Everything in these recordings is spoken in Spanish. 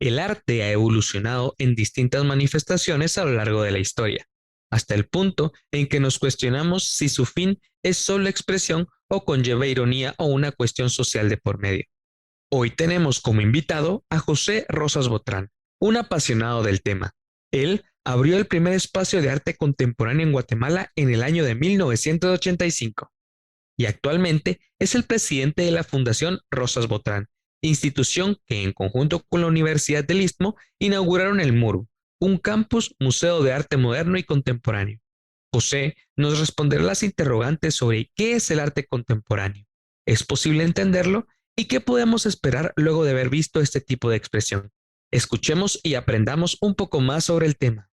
El arte ha evolucionado en distintas manifestaciones a lo largo de la historia, hasta el punto en que nos cuestionamos si su fin es solo expresión o conlleva ironía o una cuestión social de por medio. Hoy tenemos como invitado a José Rosas Botrán, un apasionado del tema. Él abrió el primer espacio de arte contemporáneo en Guatemala en el año de 1985 y actualmente es el presidente de la Fundación Rosas Botrán, institución que en conjunto con la Universidad del Istmo inauguraron el MURU, un campus museo de arte moderno y contemporáneo. José nos responderá las interrogantes sobre qué es el arte contemporáneo, es posible entenderlo y qué podemos esperar luego de haber visto este tipo de expresión. Escuchemos y aprendamos un poco más sobre el tema.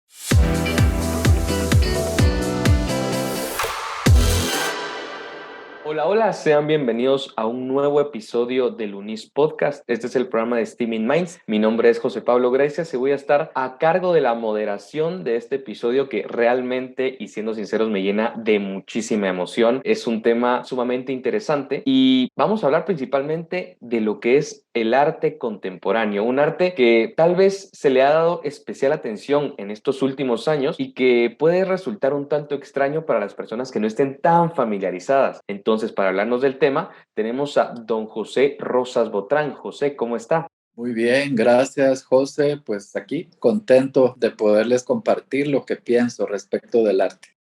Hola, hola, sean bienvenidos a un nuevo episodio del UNIS Podcast. Este es el programa de Steaming Minds. Mi nombre es José Pablo Gracias y voy a estar a cargo de la moderación de este episodio que realmente, y siendo sinceros, me llena de muchísima emoción. Es un tema sumamente interesante y vamos a hablar principalmente de lo que es el arte contemporáneo, un arte que tal vez se le ha dado especial atención en estos últimos años y que puede resultar un tanto extraño para las personas que no estén tan familiarizadas. Entonces, para hablarnos del tema, tenemos a don José Rosas Botrán. José, ¿cómo está? Muy bien, gracias, José. Pues aquí contento de poderles compartir lo que pienso respecto del arte.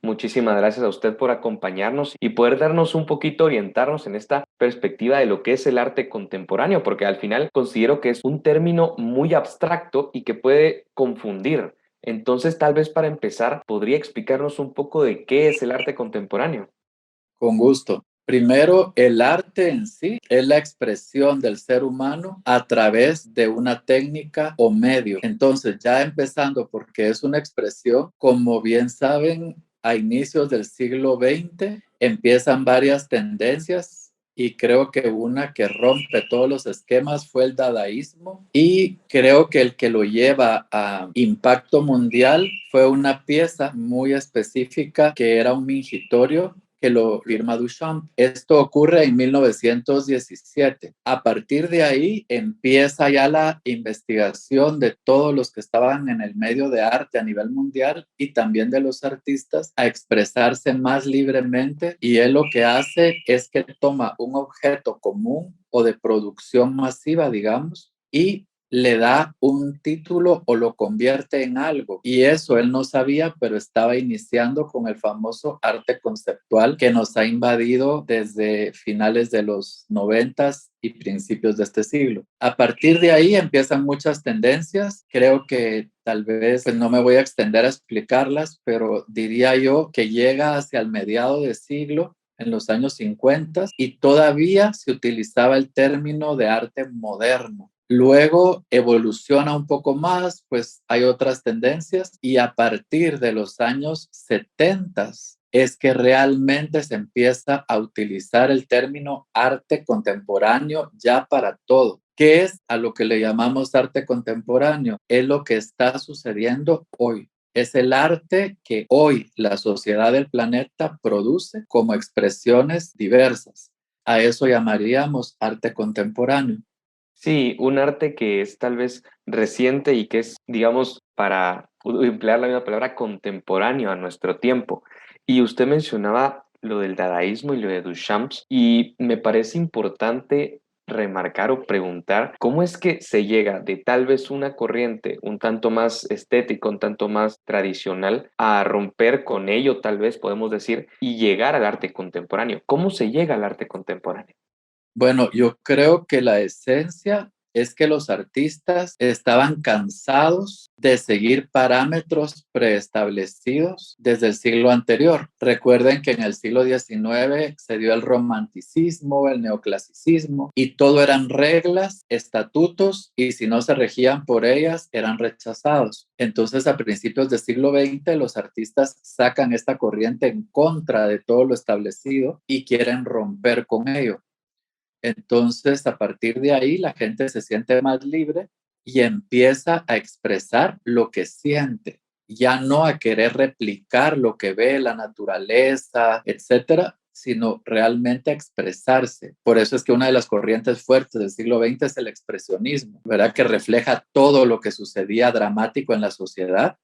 Muchísimas gracias a usted por acompañarnos y poder darnos un poquito, orientarnos en esta perspectiva de lo que es el arte contemporáneo, porque al final considero que es un término muy abstracto y que puede confundir. Entonces, tal vez para empezar, ¿podría explicarnos un poco de qué es el arte contemporáneo? Con gusto. Primero, el arte en sí es la expresión del ser humano a través de una técnica o medio. Entonces, ya empezando porque es una expresión, como bien saben, a inicios del siglo XX empiezan varias tendencias y creo que una que rompe todos los esquemas fue el dadaísmo y creo que el que lo lleva a impacto mundial fue una pieza muy específica que era un mingitorio que lo firma Duchamp. Esto ocurre en 1917. A partir de ahí empieza ya la investigación de todos los que estaban en el medio de arte a nivel mundial y también de los artistas a expresarse más libremente, y él lo que hace es que toma un objeto común o de producción masiva, digamos, y le da un título o lo convierte en algo. Y eso él no sabía, pero estaba iniciando con el famoso arte conceptual que nos ha invadido desde finales de los 90 y principios de este siglo. A partir de ahí empiezan muchas tendencias. Creo que tal vez pues, no me voy a extender a explicarlas, pero diría yo que llega hacia el mediado de siglo, en los años 50, y todavía se utilizaba el término de arte moderno. Luego evoluciona un poco más, pues hay otras tendencias, y a partir de los años 70 es que realmente se empieza a utilizar el término arte contemporáneo ya para todo. ¿Qué es a lo que le llamamos arte contemporáneo? Es lo que está sucediendo hoy. Es el arte que hoy la sociedad del planeta produce como expresiones diversas. A eso llamaríamos arte contemporáneo. Sí, un arte que es tal vez reciente y que es, digamos, para emplear la misma palabra, contemporáneo a nuestro tiempo. Y usted mencionaba lo del dadaísmo y lo de Duchamp, y me parece importante remarcar o preguntar cómo es que se llega de tal vez una corriente un tanto más estética, un tanto más tradicional, a romper con ello, tal vez podemos decir, y llegar al arte contemporáneo. ¿Cómo se llega al arte contemporáneo? Bueno, yo creo que la esencia es que los artistas estaban cansados de seguir parámetros preestablecidos desde el siglo anterior. Recuerden que en el siglo XIX se dio el romanticismo, el neoclasicismo, y todo eran reglas, estatutos, y si no se regían por ellas, eran rechazados. Entonces, a principios del siglo XX, los artistas sacan esta corriente en contra de todo lo establecido y quieren romper con ello. Entonces, a partir de ahí, la gente se siente más libre y empieza a expresar lo que siente, ya no a querer replicar lo que ve la naturaleza, etcétera, sino realmente a expresarse. Por eso es que una de las corrientes fuertes del siglo XX es el expresionismo, ¿verdad? Que refleja todo lo que sucedía dramático en la sociedad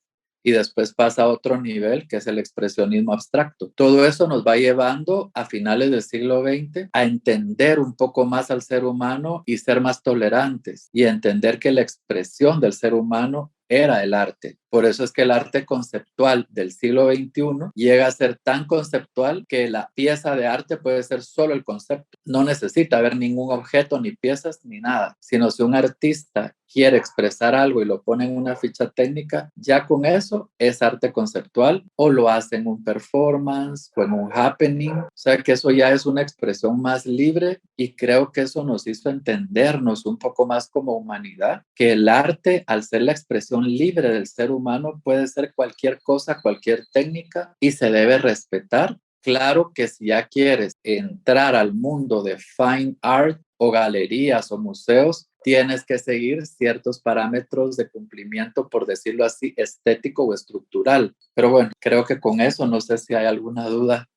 y después pasa a otro nivel, que es el expresionismo abstracto. Todo eso nos va llevando a finales del siglo XX a entender un poco más al ser humano y ser más tolerantes y entender que la expresión del ser humano era el arte. Por eso es que el arte conceptual del siglo XXI llega a ser tan conceptual que la pieza de arte puede ser solo el concepto. No necesita haber ningún objeto, ni piezas, ni nada, sino si un artista quiere expresar algo y lo pone en una ficha técnica, ya con eso es arte conceptual o lo hace en un performance o en un happening. O sea que eso ya es una expresión más libre y creo que eso nos hizo entendernos un poco más como humanidad, que el arte, al ser la expresión libre del ser humano, puede ser cualquier cosa, cualquier técnica y se debe respetar. Claro que si ya quieres entrar al mundo de fine art o galerías o museos, tienes que seguir ciertos parámetros de cumplimiento, por decirlo así, estético o estructural. Pero bueno, creo que con eso no sé si hay alguna duda.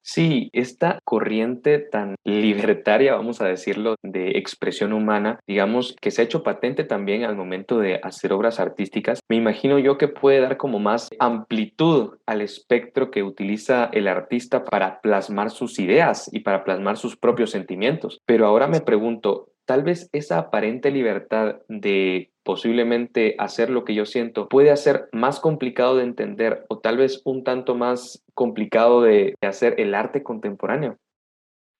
Sí, esta corriente tan libertaria, vamos a decirlo, de expresión humana, digamos, que se ha hecho patente también al momento de hacer obras artísticas, me imagino yo que puede dar como más amplitud al espectro que utiliza el artista para plasmar sus ideas y para plasmar sus propios sentimientos. Pero ahora me pregunto, tal vez esa aparente libertad de posiblemente hacer lo que yo siento puede hacer más complicado de entender o tal vez un tanto más complicado de hacer el arte contemporáneo.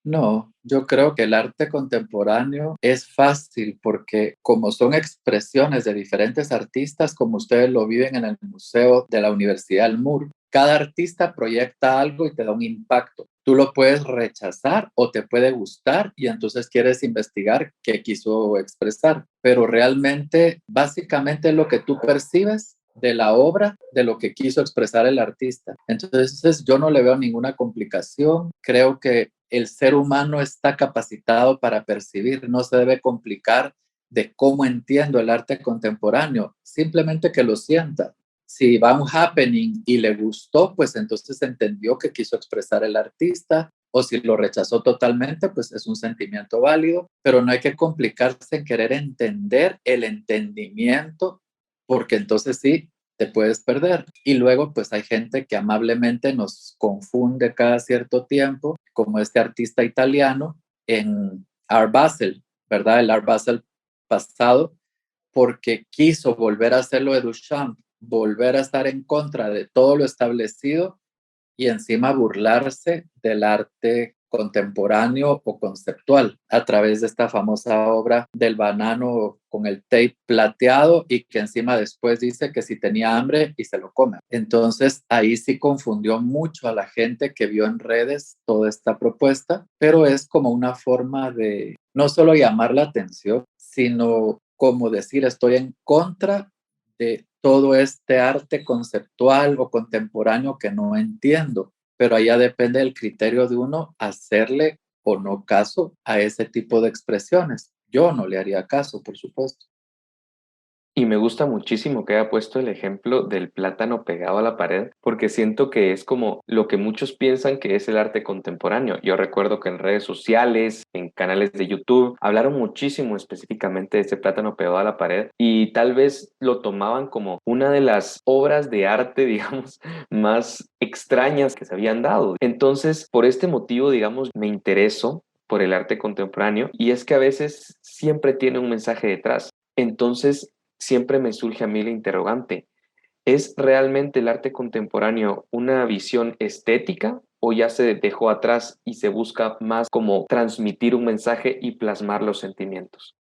No, yo creo que el arte contemporáneo es fácil porque como son expresiones de diferentes artistas, como ustedes lo viven en el Museo de la Universidad del Mur, cada artista proyecta algo y te da un impacto. Tú lo puedes rechazar o te puede gustar y entonces quieres investigar qué quiso expresar, pero realmente, básicamente lo que tú percibes de la obra, de lo que quiso expresar el artista. Entonces, yo no le veo ninguna complicación. Creo que el ser humano está capacitado para percibir, no se debe complicar de cómo entiendo el arte contemporáneo, simplemente que lo sienta. Si va a un happening y le gustó, pues entonces entendió que quiso expresar el artista, o si lo rechazó totalmente, pues es un sentimiento válido, pero no hay que complicarse en querer entender el entendimiento, porque entonces sí, te puedes perder. Y luego, pues hay gente que amablemente nos confunde cada cierto tiempo, como este artista italiano en Art Basel, ¿verdad? El Art Basel pasado, porque quiso volver a hacerlo de Duchamp, volver a estar en contra de todo lo establecido y encima burlarse del arte contemporáneo o conceptual a través de esta famosa obra del banano con el tape plateado y que encima después dice que si tenía hambre y se lo come. Entonces ahí sí confundió mucho a la gente que vio en redes toda esta propuesta, pero es como una forma de no solo llamar la atención, sino como decir estoy en contra de todo este arte conceptual o contemporáneo que no entiendo, pero allá depende del criterio de uno hacerle o no caso a ese tipo de expresiones. Yo no le haría caso, por supuesto. Y me gusta muchísimo que haya puesto el ejemplo del plátano pegado a la pared, porque siento que es como lo que muchos piensan que es el arte contemporáneo. Yo recuerdo que en redes sociales, en canales de YouTube, hablaron muchísimo específicamente de ese plátano pegado a la pared y tal vez lo tomaban como una de las obras de arte, digamos, más extrañas que se habían dado. Entonces, por este motivo, digamos, me intereso por el arte contemporáneo y es que a veces siempre tiene un mensaje detrás. Entonces, siempre me surge a mí la interrogante, ¿es realmente el arte contemporáneo una visión estética o ya se dejó atrás y se busca más como transmitir un mensaje y plasmar los sentimientos?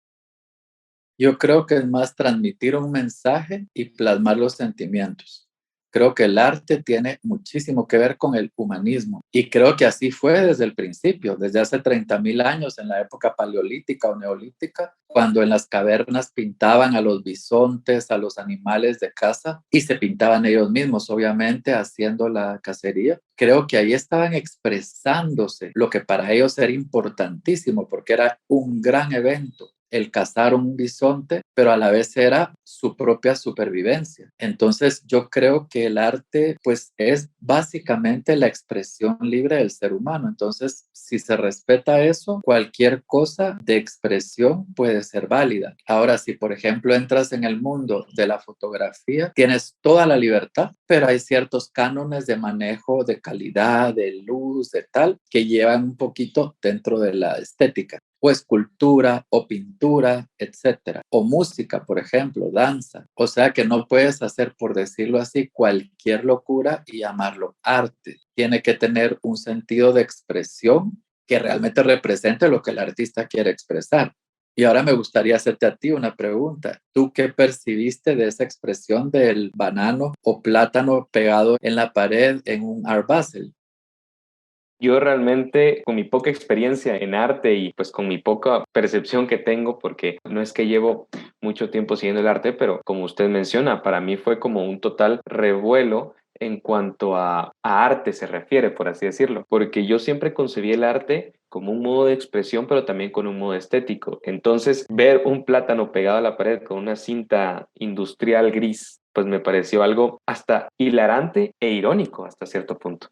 Yo creo que es más transmitir un mensaje y plasmar los sentimientos. Creo que el arte tiene muchísimo que ver con el humanismo y creo que así fue desde el principio, desde hace 30.000 años en la época paleolítica o neolítica, cuando en las cavernas pintaban a los bisontes, a los animales de caza y se pintaban ellos mismos, obviamente, haciendo la cacería. Creo que ahí estaban expresándose lo que para ellos era importantísimo porque era un gran evento. el cazar un bisonte, pero a la vez era su propia supervivencia. Entonces yo creo que el arte pues es básicamente la expresión libre del ser humano. Entonces si se respeta eso, cualquier cosa de expresión puede ser válida. Ahora, si por ejemplo entras en el mundo de la fotografía, tienes toda la libertad, pero hay ciertos cánones de manejo, de calidad, de luz, de tal, que llevan un poquito dentro de la estética, o escultura, o pintura, etcétera, o música, por ejemplo, danza. O sea que no puedes hacer, por decirlo así, cualquier locura y llamarlo arte. Tiene que tener un sentido de expresión que realmente represente lo que el artista quiere expresar. Y ahora me gustaría hacerte a ti una pregunta. ¿Tú qué percibiste de esa expresión del banano o plátano pegado en la pared en un Art Basel? Yo realmente, con mi poca experiencia en arte y pues con mi poca percepción que tengo, porque no es que llevo mucho tiempo siguiendo el arte, pero como usted menciona, para mí fue como un total revuelo en cuanto a arte se refiere, por así decirlo, porque yo siempre concebí el arte como un modo de expresión, pero también con un modo estético. Entonces, ver un plátano pegado a la pared con una cinta industrial gris, pues me pareció algo hasta hilarante e irónico hasta cierto punto.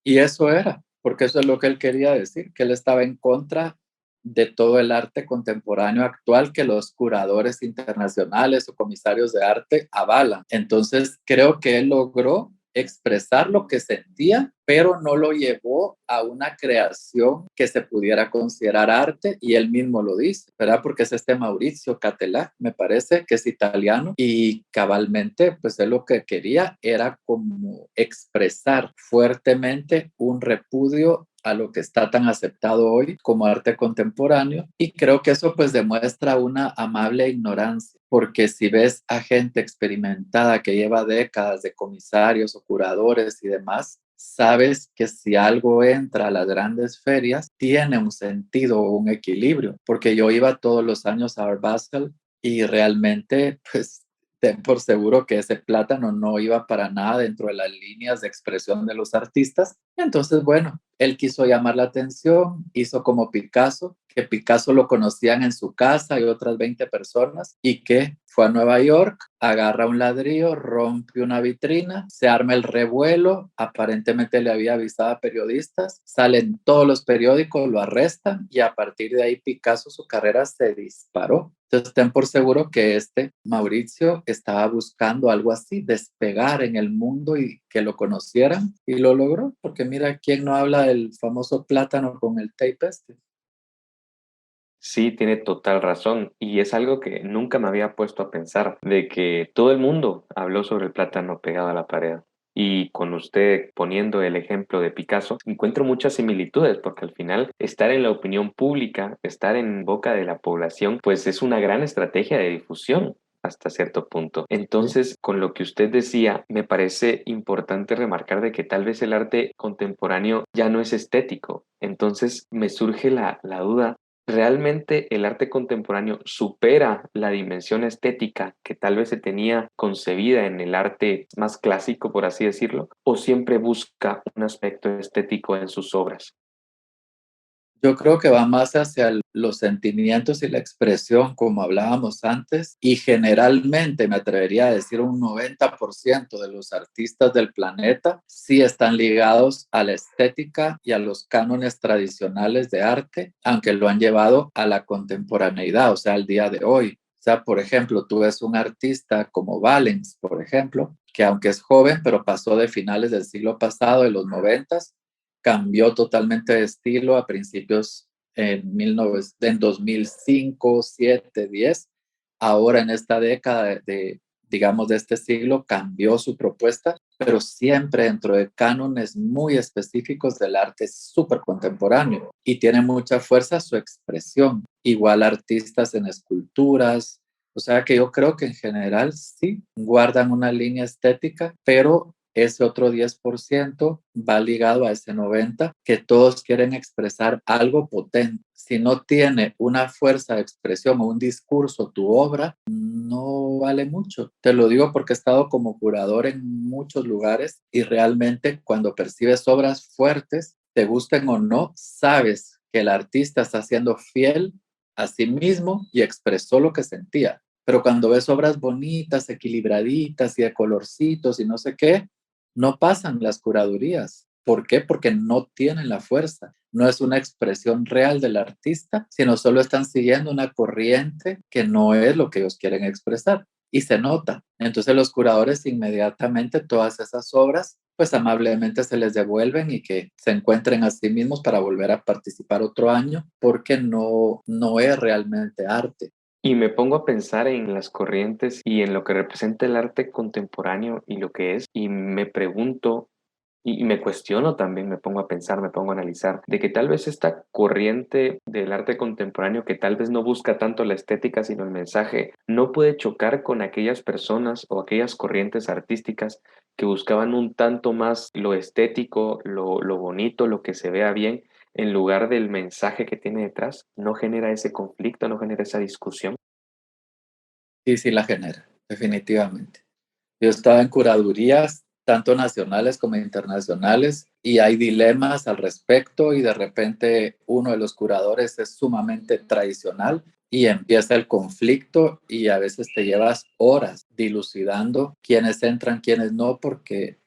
Y eso era, porque eso es lo que él quería decir, que él estaba en contra de todo el arte contemporáneo actual que los curadores internacionales o comisarios de arte avalan. Entonces, creo que él logró expresar lo que sentía, pero no lo llevó a una creación que se pudiera considerar arte, y él mismo lo dice, ¿verdad? Porque es este Maurizio Cattelan, me parece que es italiano, y cabalmente, pues él lo que quería era como expresar fuertemente un repudio a lo que está tan aceptado hoy como arte contemporáneo, y creo que eso pues demuestra una amable ignorancia, porque si ves a gente experimentada que lleva décadas de comisarios o curadores y demás, sabes que si algo entra a las grandes ferias, tiene un sentido o un equilibrio, porque yo iba todos los años a Art Basel y realmente, pues, ten por seguro que ese plátano no iba para nada dentro de las líneas de expresión de los artistas. Entonces, bueno, él quiso llamar la atención, hizo como Picasso, que Picasso lo conocían en su casa y otras 20 personas, y que fue a Nueva York, agarra un ladrillo, rompe una vitrina, se arma el revuelo, aparentemente le había avisado a periodistas, salen todos los periódicos, lo arrestan, y a partir de ahí Picasso, su carrera se disparó. Entonces, ten por seguro que este Mauricio estaba buscando algo así, despegar en el mundo y que lo conocieran, y lo logró, porque mira, ¿quién no habla del famoso plátano con el tape este? Sí, tiene total razón. Y es algo que nunca me había puesto a pensar, de que todo el mundo habló sobre el plátano pegado a la pared. Y con usted poniendo el ejemplo de Picasso, encuentro muchas similitudes, porque al final estar en la opinión pública, estar en boca de la población, pues es una gran estrategia de difusión hasta cierto punto. Sí. Entonces, con lo que usted decía, me parece importante remarcar de que tal vez el arte contemporáneo ya no es estético. Entonces, me surge la duda. ¿Realmente el arte contemporáneo supera la dimensión estética que tal vez se tenía concebida en el arte más clásico, por así decirlo? ¿O siempre busca un aspecto estético en sus obras? Yo creo que va más hacia los sentimientos y la expresión, como hablábamos antes, y generalmente me atrevería a decir un 90% de los artistas del planeta sí están ligados a la estética y a los cánones tradicionales de arte, aunque lo han llevado a la contemporaneidad, o sea, al día de hoy. O sea, por ejemplo, tú ves un artista como Valens, por ejemplo, que aunque es joven, pero pasó de finales del siglo pasado, de los 90, cambió totalmente de estilo a principios en 2005, 7, 10. Ahora en esta década digamos, de este siglo, cambió su propuesta, pero siempre dentro de cánones muy específicos del arte súper contemporáneo, y tiene mucha fuerza su expresión. Igual artistas en esculturas, o sea que yo creo que en general sí guardan una línea estética, pero ese otro 10% va ligado a ese 90%, que todos quieren expresar algo potente. Si no tiene una fuerza de expresión o un discurso tu obra, no vale mucho. Te lo digo porque he estado como curador en muchos lugares, y realmente cuando percibes obras fuertes, te gusten o no, sabes que el artista está siendo fiel a sí mismo y expresó lo que sentía. Pero cuando ves obras bonitas, equilibraditas y de colorcitos y no sé qué, no pasan las curadurías. ¿Por qué? Porque no tienen la fuerza. No es una expresión real del artista, sino solo están siguiendo una corriente que no es lo que ellos quieren expresar. Y se nota. Entonces los curadores inmediatamente todas esas obras, pues amablemente se les devuelven y que se encuentren a sí mismos para volver a participar otro año, porque no es realmente arte. Y me pongo a pensar en las corrientes y en lo que representa el arte contemporáneo y lo que es, y me pregunto y me cuestiono también, me pongo a pensar, me pongo a analizar, de que tal vez esta corriente del arte contemporáneo, que tal vez no busca tanto la estética, sino el mensaje, no puede chocar con aquellas personas o aquellas corrientes artísticas que buscaban un tanto más lo estético, lo bonito, lo que se vea bien, en lugar del mensaje que tiene detrás. No genera ese conflicto, no genera esa discusión. Sí, sí la genera, definitivamente. Yo estaba en curadurías, tanto nacionales como internacionales, y hay dilemas al respecto y de repente uno de los curadores es sumamente tradicional y empieza el conflicto y a veces te llevas horas dilucidando quiénes entran, quiénes no, porque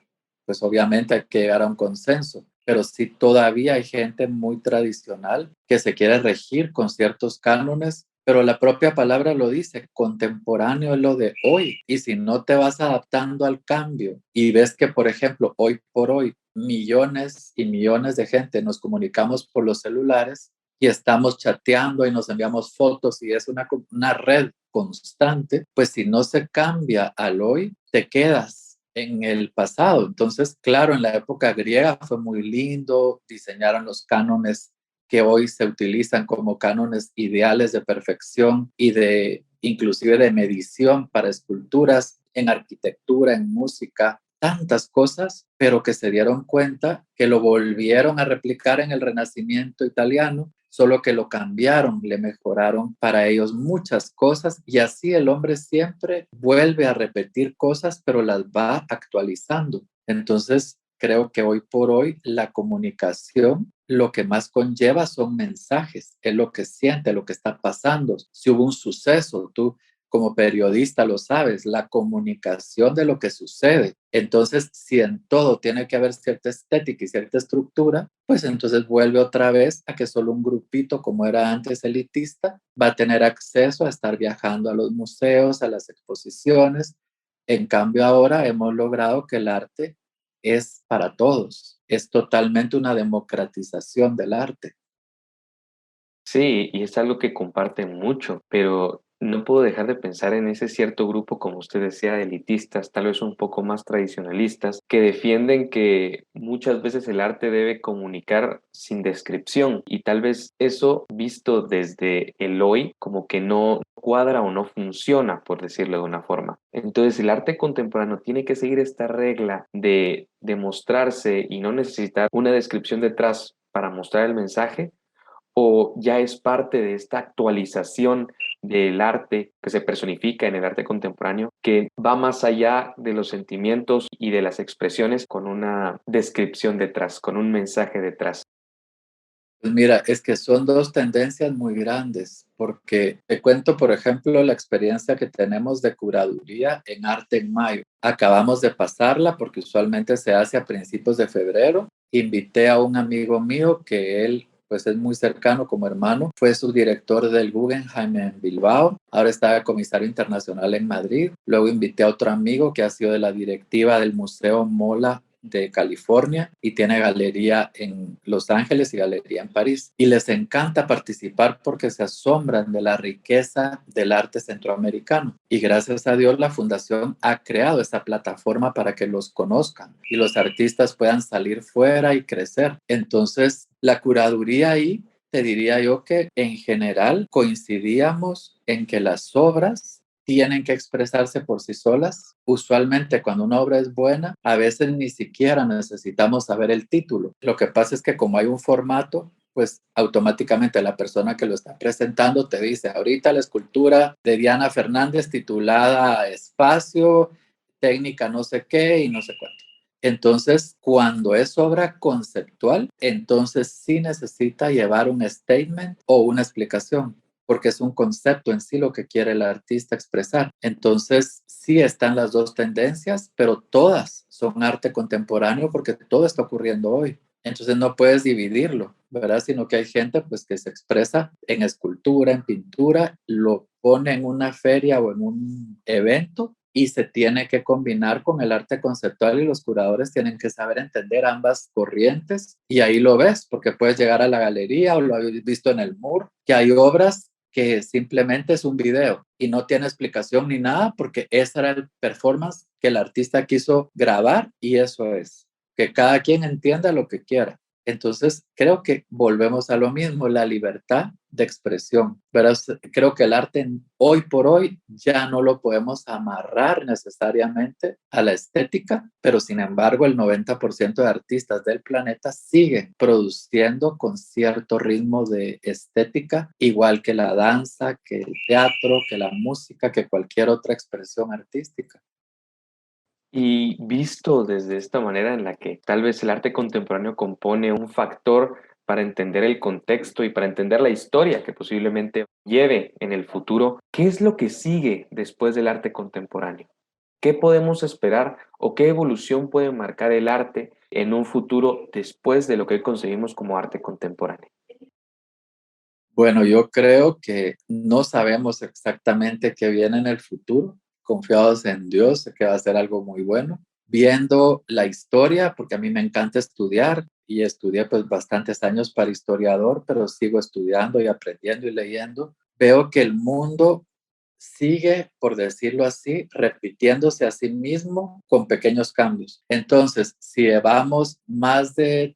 pues obviamente hay que llegar a un consenso. Pero sí todavía hay gente muy tradicional que se quiere regir con ciertos cánones, pero la propia palabra lo dice, contemporáneo es lo de hoy. Y si no te vas adaptando al cambio y ves que, por ejemplo, hoy por hoy, millones y millones de gente nos comunicamos por los celulares y estamos chateando y nos enviamos fotos y es una red constante, pues si no se cambia al hoy, te quedas en el pasado. Entonces, claro, en la época griega fue muy lindo, diseñaron los cánones que hoy se utilizan como cánones ideales de perfección y de inclusive de medición para esculturas, en arquitectura, en música, tantas cosas, pero que se dieron cuenta que lo volvieron a replicar en el Renacimiento italiano, solo que lo cambiaron, le mejoraron para ellos muchas cosas y así el hombre siempre vuelve a repetir cosas, pero las va actualizando. Entonces, creo que hoy por hoy la comunicación lo que más conlleva son mensajes, es lo que siente, lo que está pasando. Si hubo un suceso, tú como periodista lo sabes, la comunicación de lo que sucede. Entonces, si en todo tiene que haber cierta estética y cierta estructura, pues entonces vuelve otra vez a que solo un grupito, como era antes elitista, va a tener acceso a estar viajando a los museos, a las exposiciones. En cambio, ahora hemos logrado que el arte es para todos, es totalmente una democratización del arte. Sí, y es algo que comparten mucho, pero no puedo dejar de pensar en ese cierto grupo, como usted decía, de elitistas, tal vez un poco más tradicionalistas, que defienden que muchas veces el arte debe comunicar sin descripción y tal vez eso visto desde el hoy como que no cuadra o no funciona, por decirlo de una forma. Entonces el arte contemporáneo tiene que seguir esta regla de demostrarse y no necesitar una descripción detrás para mostrar el mensaje, o ya es parte de esta actualización del arte que se personifica en el arte contemporáneo, que va más allá de los sentimientos y de las expresiones con una descripción detrás, con un mensaje detrás. Pues mira, es que son dos tendencias muy grandes, porque te cuento, por ejemplo, la experiencia que tenemos de curaduría en Arte en Mayo. Acabamos de pasarla porque usualmente se hace a principios de febrero. Invité a un amigo mío que él pues es muy cercano como hermano, fue subdirector del Guggenheim en Bilbao, ahora está de comisario internacional en Madrid. Luego invité a otro amigo que ha sido de la directiva del Museo Mola de California y tiene galería en Los Ángeles y galería en París. Y les encanta participar porque se asombran de la riqueza del arte centroamericano. Y gracias a Dios la fundación ha creado esta plataforma para que los conozcan y los artistas puedan salir fuera y crecer. Entonces, la curaduría ahí, te diría yo que en general coincidíamos en que las obras tienen que expresarse por sí solas. Usualmente cuando una obra es buena, a veces ni siquiera necesitamos saber el título. Lo que pasa es que como hay un formato, pues automáticamente la persona que lo está presentando te dice, ahorita la escultura de Diana Fernández titulada Espacio, técnica no sé qué y no sé cuánto. Entonces, cuando es obra conceptual, entonces sí necesita llevar un statement o una explicación. porque es un concepto en sí lo que quiere el artista expresar. Entonces, sí están las dos tendencias, pero todas son arte contemporáneo porque todo está ocurriendo hoy. Entonces no puedes dividirlo, ¿verdad? Sino que hay gente pues que se expresa en escultura, en pintura, lo pone en una feria o en un evento y se tiene que combinar con el arte conceptual y los curadores tienen que saber entender ambas corrientes y ahí lo ves porque puedes llegar a la galería o lo habéis visto en el MUR, que hay obras que simplemente es un video y no tiene explicación ni nada porque esa era el performance que el artista quiso grabar y eso es, que cada quien entienda lo que quiera. Entonces, creo que volvemos a lo mismo, la libertad de expresión. Pero creo que el arte hoy por hoy ya no lo podemos amarrar necesariamente a la estética, pero sin embargo el 90% de artistas del planeta siguen produciendo con cierto ritmo de estética, igual que la danza, que el teatro, que la música, que cualquier otra expresión artística. Y visto desde esta manera en la que tal vez el arte contemporáneo compone un factor para entender el contexto y para entender la historia que posiblemente lleve en el futuro, ¿qué es lo que sigue después del arte contemporáneo? ¿Qué podemos esperar o qué evolución puede marcar el arte en un futuro después de lo que hoy concebimos como arte contemporáneo? Bueno, yo creo que no sabemos exactamente qué viene en el futuro, confiados en Dios, sé que va a ser algo muy bueno. Viendo la historia, porque a mí me encanta estudiar y estudié pues bastantes años para historiador, pero sigo estudiando y aprendiendo y leyendo. Veo que el mundo sigue, por decirlo así, repitiéndose a sí mismo con pequeños cambios. Entonces, si llevamos más de,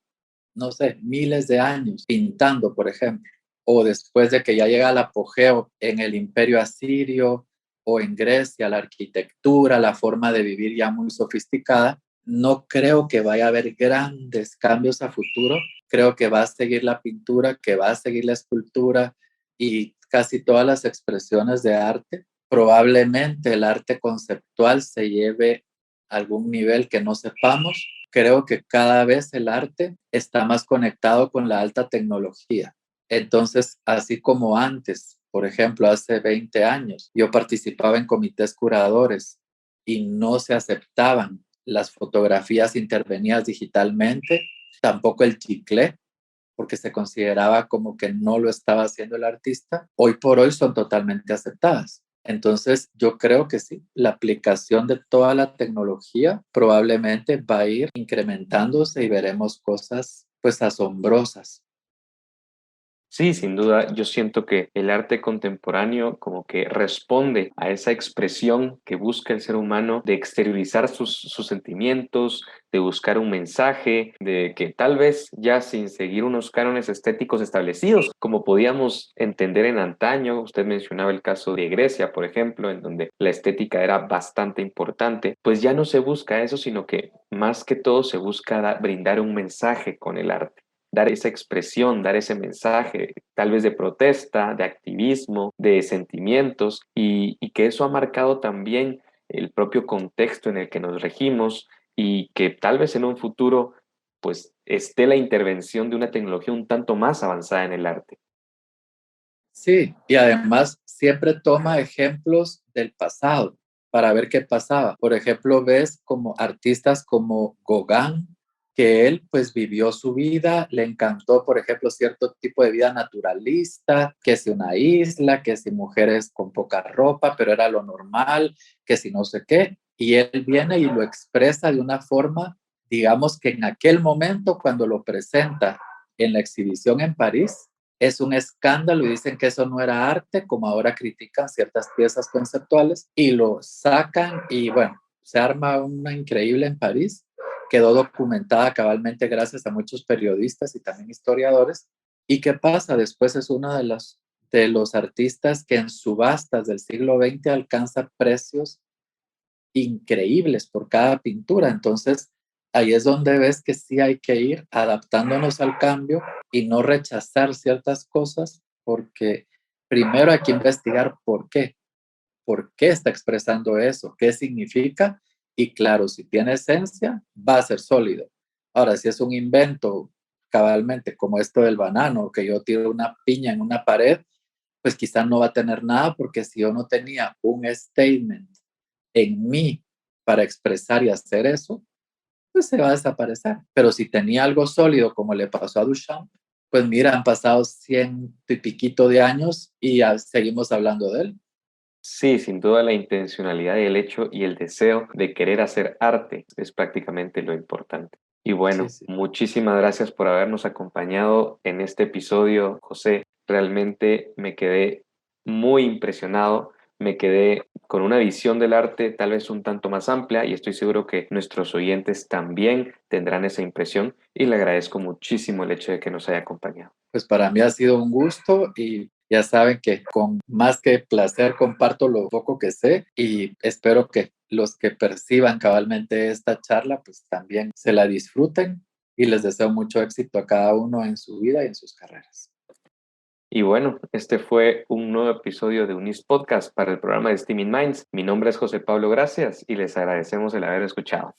no sé, miles de años pintando, por ejemplo, o después de que ya llega el apogeo en el imperio asirio o en Grecia, la arquitectura, la forma de vivir ya muy sofisticada, no creo que vaya a haber grandes cambios a futuro. Creo que va a seguir la pintura, que va a seguir la escultura y casi todas las expresiones de arte. Probablemente el arte conceptual se lleve a algún nivel que no sepamos. Creo que cada vez el arte está más conectado con la alta tecnología. Entonces, así como antes, por ejemplo, hace 20 años, yo participaba en comités curadores y no se aceptaban las fotografías intervenidas digitalmente, tampoco el chicle, porque se consideraba como que no lo estaba haciendo el artista, hoy por hoy son totalmente aceptadas. Entonces, yo creo que sí, la aplicación de toda la tecnología probablemente va a ir incrementándose y veremos cosas pues asombrosas. Sí, sin duda, yo siento que el arte contemporáneo como que responde a esa expresión que busca el ser humano de exteriorizar sus sentimientos, de buscar un mensaje, de que tal vez ya sin seguir unos cánones estéticos establecidos, como podíamos entender en antaño, usted mencionaba el caso de Grecia, por ejemplo, en donde la estética era bastante importante, pues ya no se busca eso, sino que más que todo se busca brindar un mensaje con el arte, dar esa expresión, dar ese mensaje, tal vez de protesta, de activismo, de sentimientos, y que eso ha marcado también el propio contexto en el que nos regimos y que tal vez en un futuro pues esté la intervención de una tecnología un tanto más avanzada en el arte. Sí, y además siempre toma ejemplos del pasado para ver qué pasaba. Por ejemplo, ves como artistas como Gauguin, que él pues vivió su vida, le encantó, por ejemplo, cierto tipo de vida naturalista, que si una isla, que si mujeres con poca ropa, pero era lo normal, que si no sé qué, y él viene y lo expresa de una forma, digamos que en aquel momento cuando lo presenta en la exhibición en París, es un escándalo y dicen que eso no era arte, como ahora critican ciertas piezas conceptuales y lo sacan y bueno, se arma una increíble en París, quedó documentada cabalmente gracias a muchos periodistas y también historiadores. ¿Y qué pasa? Después es uno de los artistas que en subastas del siglo XX alcanza precios increíbles por cada pintura. Entonces, ahí es donde ves que sí hay que ir adaptándonos al cambio y no rechazar ciertas cosas porque primero hay que investigar por qué está expresando eso, qué significa y claro, si tiene esencia, va a ser sólido. Ahora, si es un invento cabalmente como esto del banano, que yo tiro una piña en una pared, pues quizá no va a tener nada, porque si yo no tenía un statement en mí para expresar y hacer eso, pues se va a desaparecer. Pero si tenía algo sólido, como le pasó a Duchamp, pues mira, han pasado 100 y piquito de años y seguimos hablando de él. Sí, sin duda la intencionalidad y el hecho y el deseo de querer hacer arte es prácticamente lo importante. Y Sí, bueno, sí. muchísimas gracias por habernos acompañado en este episodio, José. Realmente me quedé muy impresionado, me quedé con una visión del arte tal vez un tanto más amplia y estoy seguro que nuestros oyentes también tendrán esa impresión y le agradezco muchísimo el hecho de que nos haya acompañado. Pues para mí ha sido un gusto y ya saben que con más que placer comparto lo poco que sé y espero que los que perciban cabalmente esta charla pues también se la disfruten y les deseo mucho éxito a cada uno en su vida y en sus carreras. Y bueno, este fue un nuevo episodio de Unis Podcast para el programa de Steaming Minds. Mi nombre es José Pablo Gracias y les agradecemos el haber escuchado.